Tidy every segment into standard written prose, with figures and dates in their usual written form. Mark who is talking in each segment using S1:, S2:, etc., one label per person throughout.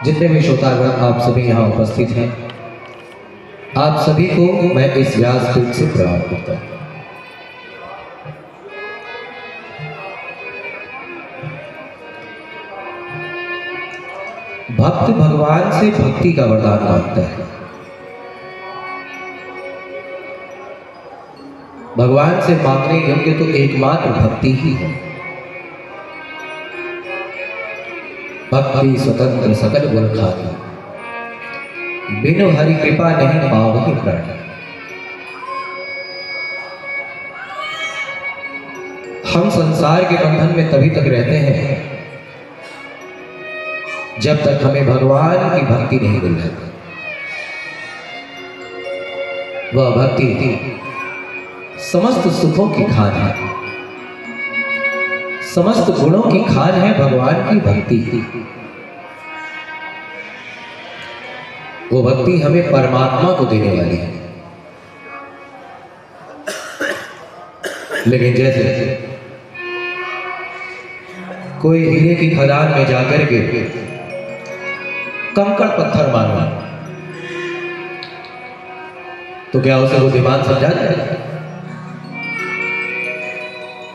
S1: जितने भी श्रोतागण आप सभी यहाँ उपस्थित हैं, आप सभी को मैं इस व्यासपीठ से प्रणाम करता हूँ। भक्त भगवान से भक्ति का वरदान मांगता है। भगवान से मांगने योग्य तो एकमात्र भक्ति ही है। भक्ति स्वतंत्र सकल गुण खानी, बिनु हरि कृपा नहीं पावहि प्राण। हम संसार के बंधन में तभी तक रहते हैं जब तक हमें भगवान की भक्ति नहीं मिल जाती। वह भक्ति समस्त सुखों की खान है, समस्त गुणों की खान है भगवान की भक्ति। वो भक्ति हमें परमात्मा को देने वाली है। लेकिन जैसे कोई हीरे की खदान में जाकर के कंकड़ पत्थर मांगा तो क्या उसे वो दीवान समझा जाएगा?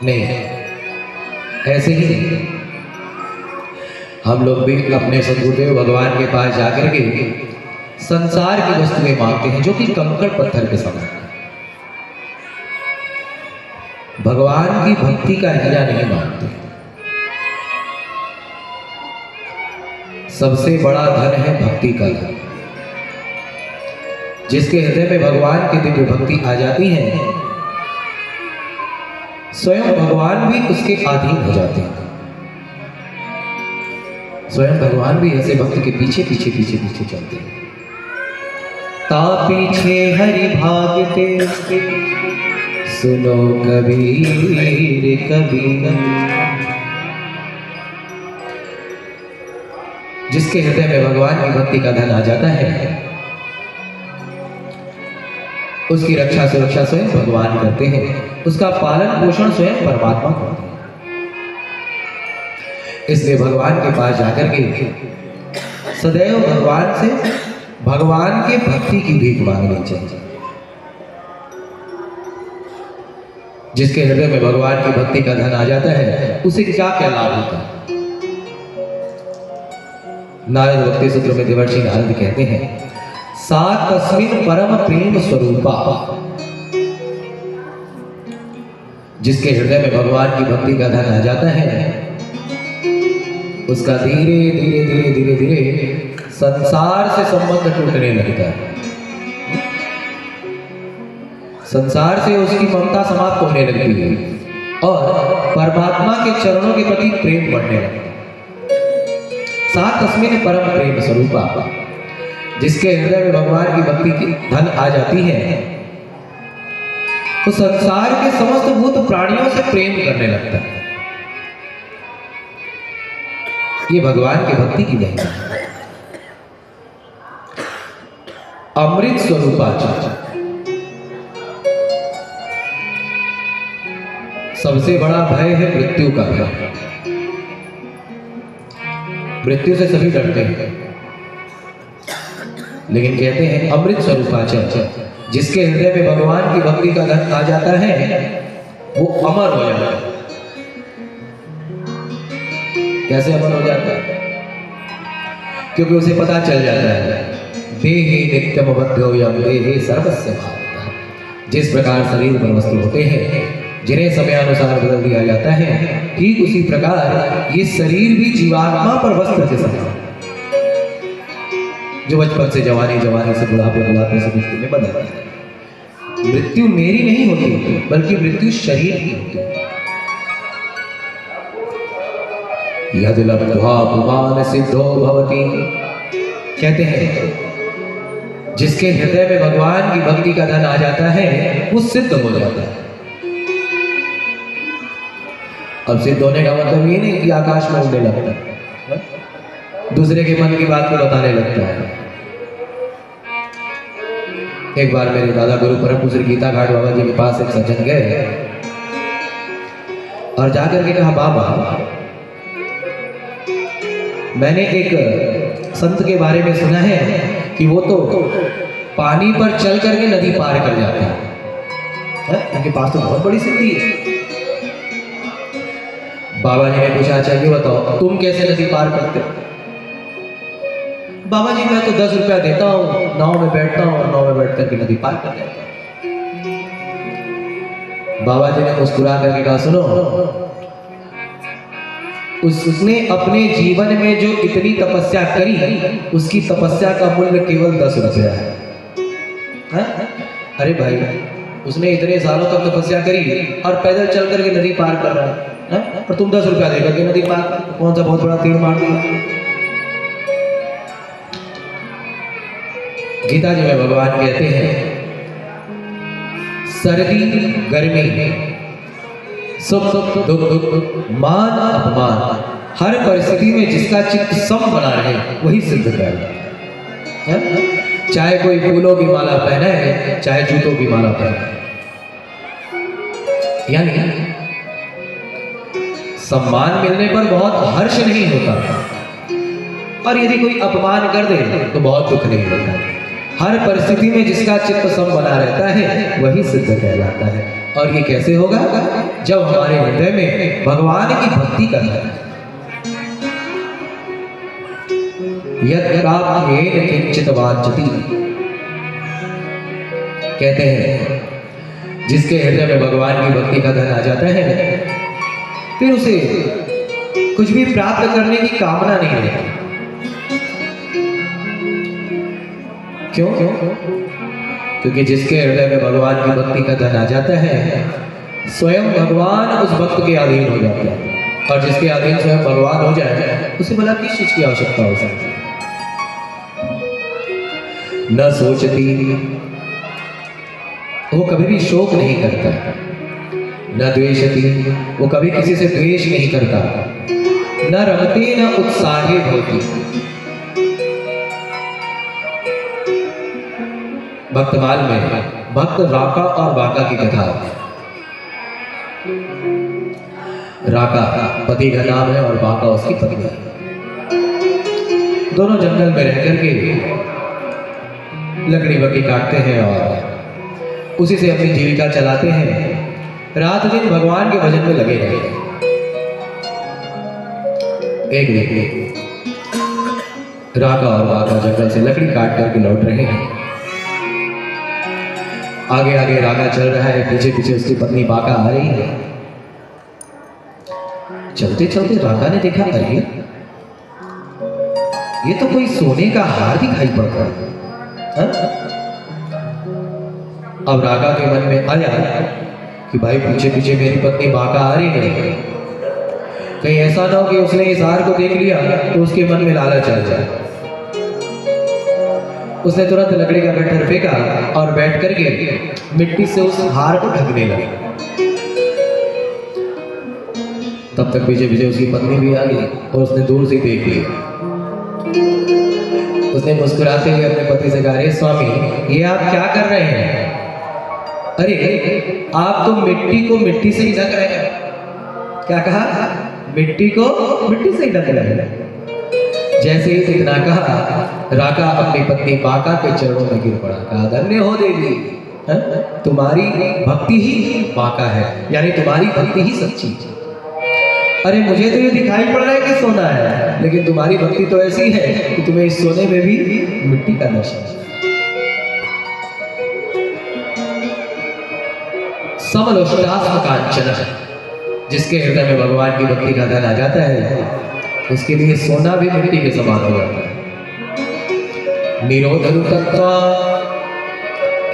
S1: नहीं, ऐसे ही हम लोग भी अपने सद्गुरुदेव भगवान के पास जाकर के संसार की वस्तुएं मांगते हैं जो कि कंकड़ पत्थर के समान है। भगवान की भक्ति का हीरा नहीं मांगते। सबसे बड़ा धन है भक्ति का धन। जिसके हृदय में भगवान की दिव्य भक्ति आ जाती है, स्वयं भगवान भी उसके अधीन हो जाते हैं। स्वयं भगवान भी ऐसे भक्त के पीछे पीछे पीछे पीछे चलते हैं। ता पीछे हरि भागते सुनो कबीर कबीर। जिसके हृदय में भगवान की भक्ति का धन आ जाता है, उसकी रक्षा सुरक्षा स्वयं भगवान करते हैं, उसका पालन पोषण स्वयं परमात्मा करते हैं। इसलिए भगवान के पास जाकर के सदैव भगवान से भगवान के भक्ति की भीख मांगनी चाहिए। जिसके हृदय में भगवान की भक्ति का धन आ जाता है, उसे क्या क्या लाभ होता है? नारद भक्ति सूत्र में देवर्षि नारद कहते हैं, सा तस्मिन् परम प्रेम स्वरूपा। जिसके हृदय में भगवान की भक्ति का धन आ जाता है, उसका धीरे धीरे धीरे धीरे धीरे संसार से संबंध टूटने लगता है। संसार से उसकी ममता समाप्त होने लगती है और परमात्मा के चरणों के प्रति प्रेम बढ़ने लगता है। सा तस्मिन् परम प्रेम स्वरूपा। जिसके हृदय में भगवान की भक्ति की धन आ जाती है, तो संसार के समस्त भूत प्राणियों से प्रेम करने लगता है। ये भगवान की भक्ति की महिमा है। अमृत स्वरूपाचार्य। सबसे बड़ा भय है मृत्यु का भय। मृत्यु से सभी डरते हैं, लेकिन कहते हैं अमृत स्वरूपाचार्य। जिसके हृदय में भगवान की भक्ति का धन आ जाता है, वो अमर हो जाता है। कैसे अमर हो जाता है? क्योंकि उसे पता चल जाता है, देहि नित्यम बद्धोयम देहि सर्वस्य भावः। जिस प्रकार शरीर पर वस्त्र होते हैं जिन्हें समयानुसार बदल दिया जाता है, ठीक उसी प्रकार ये शरीर भी जीवात्मा पर वस्त्र के समान, जो बचपन से जवानी, जवानी से बुढ़ापे, बुढ़ापे से मृत्यु में बदल जाता है। मृत्यु मेरी नहीं होती, बल्कि मृत्यु शरीर की होती है। यदि लब्ध्वा पुमान सिद्धो भवति। कहते हैं जिसके हृदय में भगवान की भक्ति का धन आ जाता है, वो सिद्ध हो जाता है। अब सिद्ध होने का मतलब ये नहीं कि आकाश में उड़ने लगता है, दूसरे के मन की बात को बताने लगता है। एक बार मेरे दादा गुरु परम पूज्य गीता घाट बाबा जी के पास एक सज्जन गए और जाकर के कहा, बाबा मैंने एक संत के बारे में सुना है कि वो तो पानी पर चल करके नदी पार कर जाते हैं। उनके पास तो बहुत बड़ी सिद्धि है। बाबा जी ने पूछा, अच्छा ये बताओ तुम कैसे नदी पार करते हो? बाबा जी मैं तो 10 रुपया देता हूँ, नाव में बैठता हूँ और नाव में बैठ करके नदी पार कर जाता हूँ। बाबा जी ने मुस्कुरा करके कहा, सुनो, उसने अपने जीवन में जो इतनी तपस्या करी, उसकी तपस्या का मूल्य केवल 10 रुपया है। अरे भाई, उसने इतने सालों तक तपस्या करी और पैदल चल करके नदी पार कर रहा है, और तुम 10 रुपया देकर के नदी पार, कौन सा बहुत बड़ा तीर मार दिया? गीता जी में भगवान कहते हैं, सर्दी गर्मी सुख दुख मान अपमान, हर परिस्थिति में जिसका चित्त सम बना रहे वही सिद्ध कर। चाहे कोई फूलों की माला पहने है, चाहे जूतों की माला पहने, यानी सम्मान मिलने पर बहुत हर्ष नहीं होता, और यदि कोई अपमान कर दे तो बहुत दुख नहीं होता। हर परिस्थिति में जिसका चित्त सम बना रहता है वही सिद्ध कहलाता है। और ये कैसे होगा? जब हमारे हृदय में भगवान की भक्ति करना है। यत् प्राप्येन किंचित वांछति, कहते हैं जिसके हृदय में भगवान की भक्ति का धन आ जाता है, फिर उसे कुछ भी प्राप्त करने की कामना नहीं रहती। क्यों? क्योंकि जिसके हृदय में भगवान की भक्ति का धन आ जाता है, स्वयं भगवान उस भक्त के अधीन हो जाता है, और जिसके अधीन स्वयं भगवान हो जाए उसे भला किस चीज की आवश्यकता हो सकती है? न सोचती, वो कभी भी शोक नहीं करता। न द्वेषती, वो कभी किसी से द्वेष नहीं करता। न रमते न उत्साहे भवति। भक्तमाल में भक्त राका और बाका की कथा है। राका पति का नाम है और बाका उसकी पत्नी है। दोनों जंगल में रह करके लकड़ी बकड़ी काटते हैं और उसी से अपनी जीविका चलाते हैं। रात दिन भगवान के भजन में लगे रहते हैं। एक दिन राका और बाका जंगल से लकड़ी काट करके लौट रहे हैं। आगे आगे राका चल रहा है, पीछे पीछे उसकी पत्नी बाका आ रही है। चलते चलते राका ने देखा, अरे ये तो कोई सोने का हार दिखाई पड़ता है। अब राका के मन में आया कि भाई पीछे पीछे मेरी पत्नी बाका आ रही है, कहीं ऐसा ना हो कि उसने इस हार को देख लिया तो उसके मन में लालच आ जाए। उसने तुरंत लकड़ी का गट्ठर फेंका और बैठ करके मिट्टी से उस हार को ढकने लगा। तब तक पीछे पीछे उसकी पत्नी भी आ गई और उसने दूर से देख लिया। उसने मुस्कुराते हुए अपने पति से कहा, अरे स्वामी, ये आप क्या कर रहे हैं? अरे आप तो मिट्टी को मिट्टी से ही ढक रहे हैं। क्या कहा? मिट्टी को मिट्टी से ही ढक रहे हैं। जैसे ही इतना कहा, राका अपनी पत्नी बाका के चरणों में गिर पड़ा। कहा, धन्य हो देवी, तुम्हारी भक्ति ही बाका है, यानी तुम्हारी भक्ति ही सच्ची है। अरे मुझे तो ये दिखाई पड़ रहा है कि सोना है, लेकिन तुम्हारी भक्ति तो ऐसी है कि तुम्हें इस सोने में भी मिट्टी का नशा है। समलोष्टास्म कांचन, जिसके हृदय में भगवान की भक्ति का धन आ जाता है, उसके लिए सोना भी मिट्टी के समान हो जाता है। निरोधन तत्व,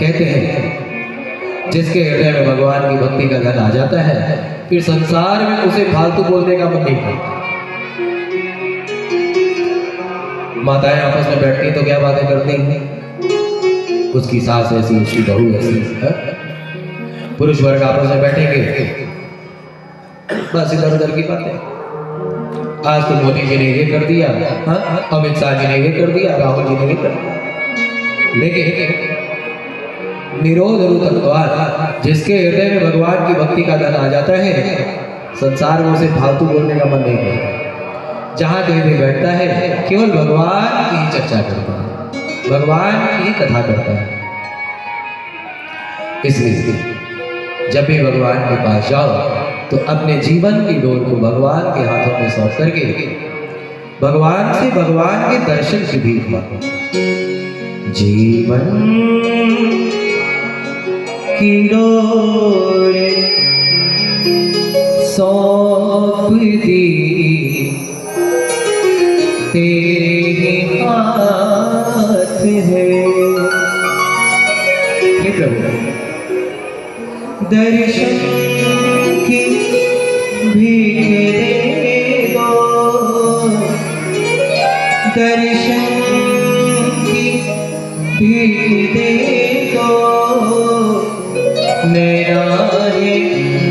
S1: कहते हैं जिसके हृदय में भगवान की भक्ति का धन आ जाता है, फिर संसार में उसे फालतू बोलने का मन नहीं करता। माताएं आपस में बैठती तो क्या बातें करती हैं? उसकी सास ऐसी, उसकी बहू ऐसी। पुरुष वर्ग आपस में बैठेंगे, बस इधर उधर की बातें। आज तो मोदी जी ने ये कर दिया, अमित शाह जी ने ये कर दिया, राहुल जी ने ये कर दिया। लेकिन निरोध रूतत्वात्, जिसके हृदय में भगवान की भक्ति का धन आ जाता है, संसार में उसे फालतू बोलने का मन नहीं करता। जहां कहीं भी बैठता है केवल भगवान की ही चर्चा करता है, भगवान की ही कथा करता है। इसलिए जब भी भगवान के पास जाओ तो अपने जीवन की डोर को भगवान के हाथों में सौंप करके भगवान से भगवान के दर्शन की भीख मांगो। जीवन की डोर सौंप दी तेरे हाथ है, हे प्रभु दर्शन की भीख दे दो, दर्शन की भीख दे दो, नैना है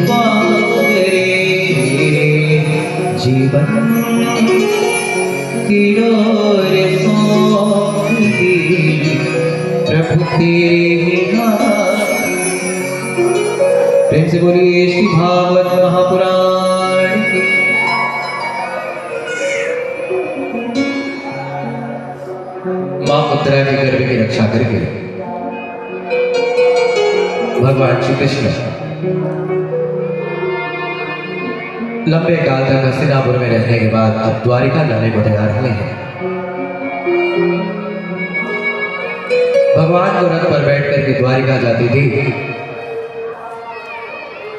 S1: बाबरे जीवन की डोर सौंप दी प्रभु तेरे हाथ। प्रेम से बोलिए श्री भागवत महापुराण की। मां उत्तरा के गर्भ की रक्षा करके भगवान श्री कृष्ण लंबे काल तक हस्तिनापुर में रहने के बाद अब द्वारिका जाने को तैयार हुए हैं। भगवान को रथ पर बैठ करके द्वारिका जाती थी,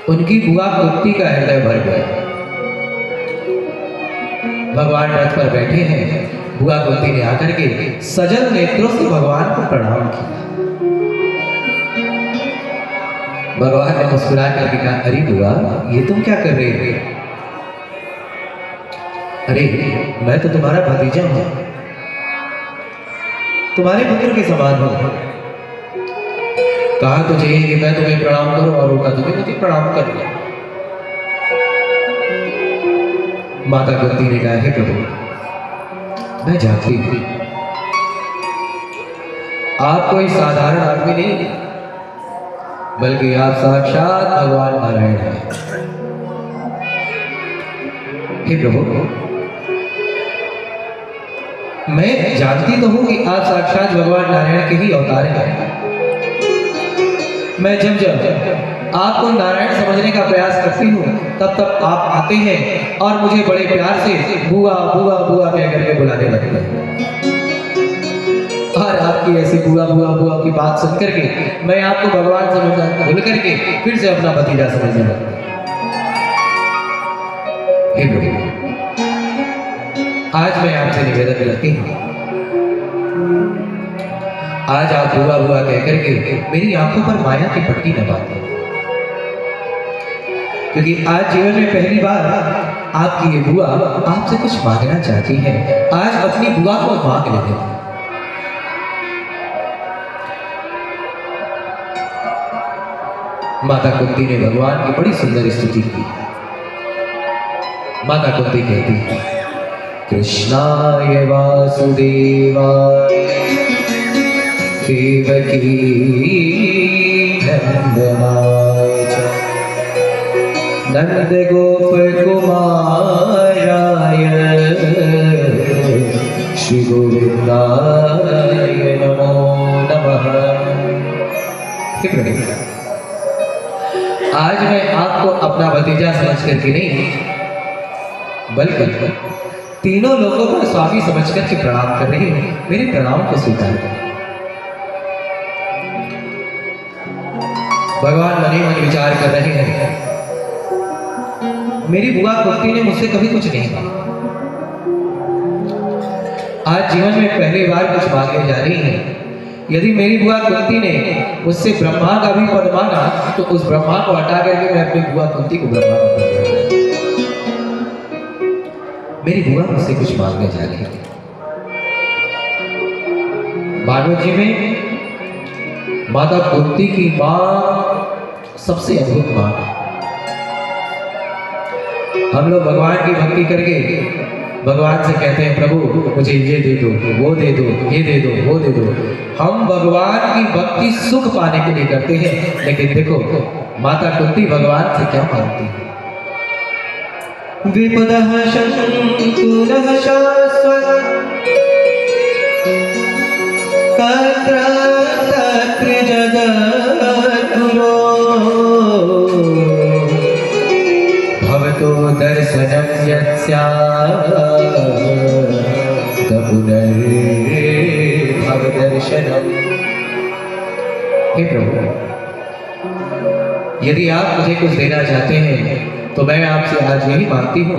S1: उनकी बुआ कुंती का हृदय भर गया। भगवान रथ पर बैठे हैं, बुआ कुंती ने आकर के सजल नेत्रों से भगवान को प्रणाम किया। भगवान ने मुस्कुरा करके कहा, अरे बुआ ये तुम क्या कर रहे हो? अरे मैं तो तुम्हारा भतीजा हूं, तुम्हारे पुत्र के समान हूं। कहा तो चाहिए कि मैं तुम्हें प्रणाम करूं और उनका तुम्हें मुझे प्रणाम कर लिया। माता कुंती ने कहा, हे प्रभु मैं जानती हूं आप कोई साधारण आदमी नहीं बल्कि आप साक्षात भगवान नारायण हैं। हे प्रभु मैं जानती तो हूं कि आप साक्षात भगवान नारायण के ही अवतार हैं। मैं जब जब आपको नारायण समझने का प्रयास करती हूँ तब तब आप आते हैं और मुझे बड़े प्यार से बुआ बुआ बुआ कह करके बुलाने लगते हैं। और आपकी ऐसी बुआ बुआ बुआ की बात सुन करके मैं आपको भगवान समझना भूल करके फिर से अपना भतीजा समझने लगता हूँ। हे प्रभु आज मैं आपसे निवेदन करती हूँ, आज आप बुआ बुआ कह करके मेरी आंखों पर माया की पट्टी न बांधें, क्योंकि आज जीवन में पहली बार आपकी ये बुआ आपसे कुछ मांगना चाहती है। आज अपनी बुआ को मांग लेते हैं। माता कुंती ने भगवान की बड़ी सुंदर स्तुति की। माता कुंती कहती है, कृष्णाय वासुदेवाय देवकी नंदनाय च नंद गोप कुमाराय श्री गोविंदाय नमो नमः। आज मैं आपको अपना भतीजा समझ करके नहीं बल्कि तीनों लोगों को स्वामी समझ करके प्रणाम कर रही हूं। मेरे प्रणाम को स्वीकार करें। भगवान मने मन विचार कर रहे हैं, मेरी बुआ कुंती ने मुझसे कभी कुछ नहीं मांगा, आज जीवन में पहली बार कुछ मांगने जा रही है। यदि मेरी बुआ कुंती ने मुझसे ब्रह्मा का भी पद मांगा तो उस ब्रह्मा को हटा करके मैं अपनी बुआ कुंती को ब्रह्मा का पद दूंगा। मेरी बुआ मुझसे कुछ मांगने जा रही है। भागवत जी में माता कुंती की मां सबसे अद्भुत मां है। हम लोग भगवान की भक्ति करके भगवान से कहते हैं, प्रभु मुझे ये दे दो, वो दे दो, ये दे दो, वो दे दो। हम भगवान की भक्ति सुख पाने के लिए करते हैं, लेकिन देखो माता कुंती भगवान से क्या मांगती है। विपदः शङ्कुलः शाश्वत तत्र तत्र जगद्गुरो भवतो दर्शनं यत्स्यात् पुनर्भवदर्शनम्। हे प्रभु, यदि आप मुझे कुछ देना चाहते हैं तो मैं आपसे आज यही मांगती हूँ,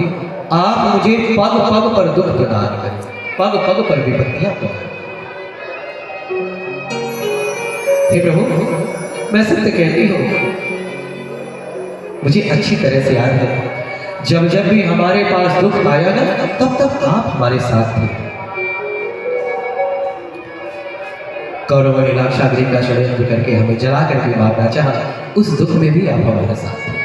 S1: आप मुझे पग पग पर दुख प्रदान करें, पग पग पर विपत्तियां प्रदान। हे प्रभु, मैं सत्य कहती हूँ, मुझे अच्छी तरह से याद है, जब जब भी हमारे पास दुख आया ना, तब तब आप हमारे साथ थे। कौरवों ने लाक्षागृह का षड्यंत्र करके हमें जला करके मारना चाहा, उस दुख में भी आप हमारे साथ थे।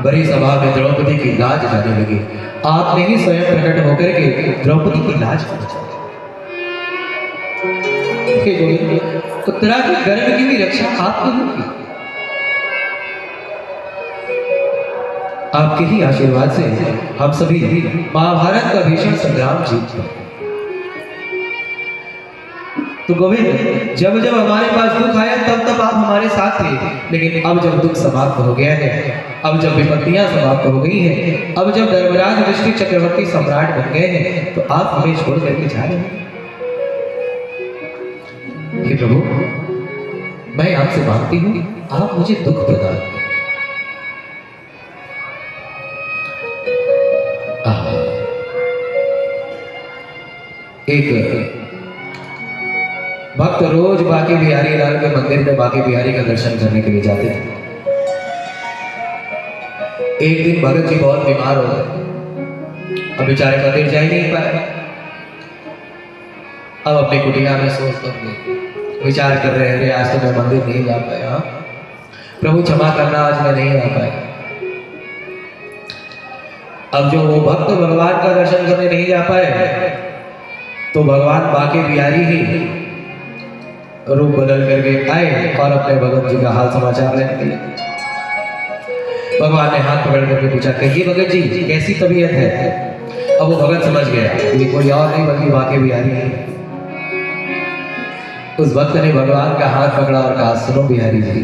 S1: बड़ी सभा में द्रौपदी की लाज जाने लगी, आपने ही स्वयं प्रकट होकर के द्रौपदी की लाज बचाई। उत्तरा के गर्भ की भी रक्षा आपने ही की। आपके ही आशीर्वाद से हम सभी महाभारत का भीषण संग्राम जीत गए। तो गोविंद, जब जब हमारे पास दुख आया तब तब आप हमारे साथ थे, लेकिन अब जब दुख समाप्त हो गया है, अब जब विपत्तियां समाप्त हो गई हैं, अब जब धर्मराज युधिष्ठिर चक्रवर्ती सम्राट बन गए हैं, तो आप हमें छोड़ करके जा रहे हैं। हे प्रभु, मैं आपसे मांगती हूं, आप मुझे दुख प्रदान करें। एक भक्त रोज बांके बिहारी लाल के मंदिर में बांके बिहारी का दर्शन करने के लिए जाते थे। एक दिन भगत जी बहुत बीमार हो गए, अब बेचारे मंदिर जा ही नहीं पाए। अब अपनी कुटिया में सोच कर विचार कर रहे हैं, आज तो मैं मंदिर नहीं जा पाया, प्रभु क्षमा करना, आज मैं नहीं आ पाया। अब जो वो भक्त भगवान का दर्शन करने नहीं जा पाए, तो भगवान बांके बिहारी ही रूप बदल करके आए और अपने भगत जी का हाल समाचार लेने के लिए भगवान ने हाथ पकड़ करके पूछा, कहिए भगत जी, कैसी तबीयत है? अब वो भगत समझ गया कि कोई और नहीं बल्कि बांके बिहारी है। उस भक्त ने भगवान का हाथ पकड़ा और कहा, सुनो बिहारी जी,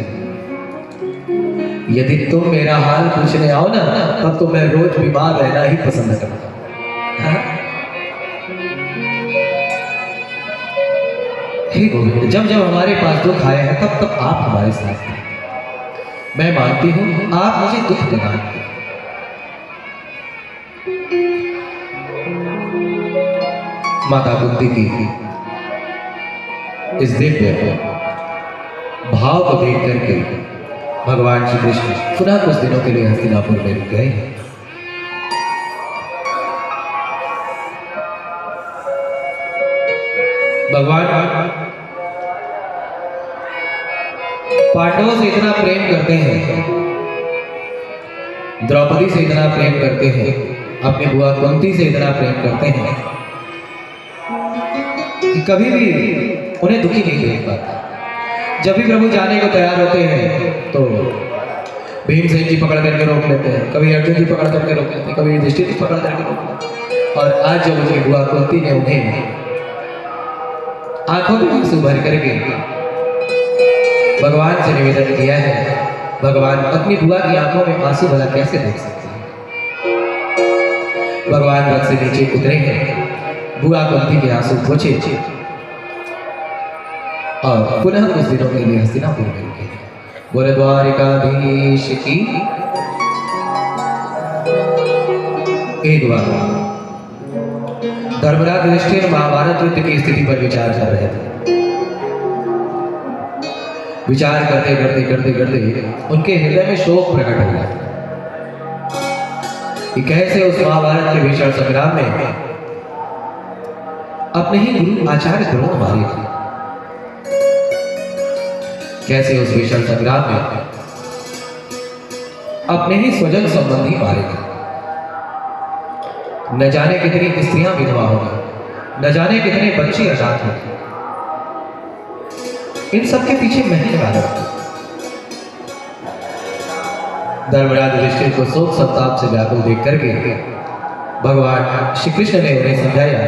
S1: यदि तुम मेरा हाल पूछने आओ ना, तब तो मैं रोज बीमार रहना ही पसंद करता हूं। हे गोविंद, जब जब हमारे पास दुख आया है, तब तब आप हमारे साथ हैं। मैं मानती हूं, आप मुझे दुख प्रदान करें। माता कुंती की इस दिव्य भाव को देख करके भगवान श्री कृष्ण पुनः कुछ दिनों के लिए हस्तिनापुर में रुक गए। भगवान पांडवों से इतना प्रेम करते हैं, द्रौपदी से इतना प्रेम करते हैं, अपनी बुआ कुंती से इतना प्रेम करते हैं कि कभी भी उन्हें दुखी नहीं देख पाते। जब भी प्रभु जाने को तैयार होते हैं तो भीमसेन जी पकड़ करके रोक लेते हैं, कभी अर्जुन जी पकड़ करके रोक लेते हैं, कभी युधिष्ठिर जी पकड़ करके रोक लेते हैं। और आज जब उनकी बुआ कुंती ने उन्हें आंखों में आंसू भर करके भगवान से निवेदन किया है, भगवान अपनी बुआ की आंखों में आंसू भला कैसे देख सकते हैं? भगवान रथ से नीचे उतरे हैं, बुआ कुंती के आंसू पोंछे और पुनः कुछ दिनों के लिए हस्तिनापुर में रुके। बोले द्वारिकाधीश की। एक बार धर्मराज युधिष्ठिर महाभारत युद्ध की स्थिति पर विचार कर रहे थे। विचार करते करते करते करते उनके हृदय में शोक प्रकट हो गया कि कैसे उस महाभारत के भीषण संग्राम में अपने ही गुरु आचार्य द्रोण मारे थे, कैसे उस भीषण संग्राम में अपने ही स्वजन संबंधी मारे थे। न जाने कितनी स्त्रियां विधवा हो गई, न जाने कितने बच्चे अनाथ हो गए। इन सब के पीछे मैं ही कारण हूं। धर्मराज युधिष्ठिर को शोक संताप से व्याकुल देख करके भगवान श्री कृष्ण ने उन्हें समझाया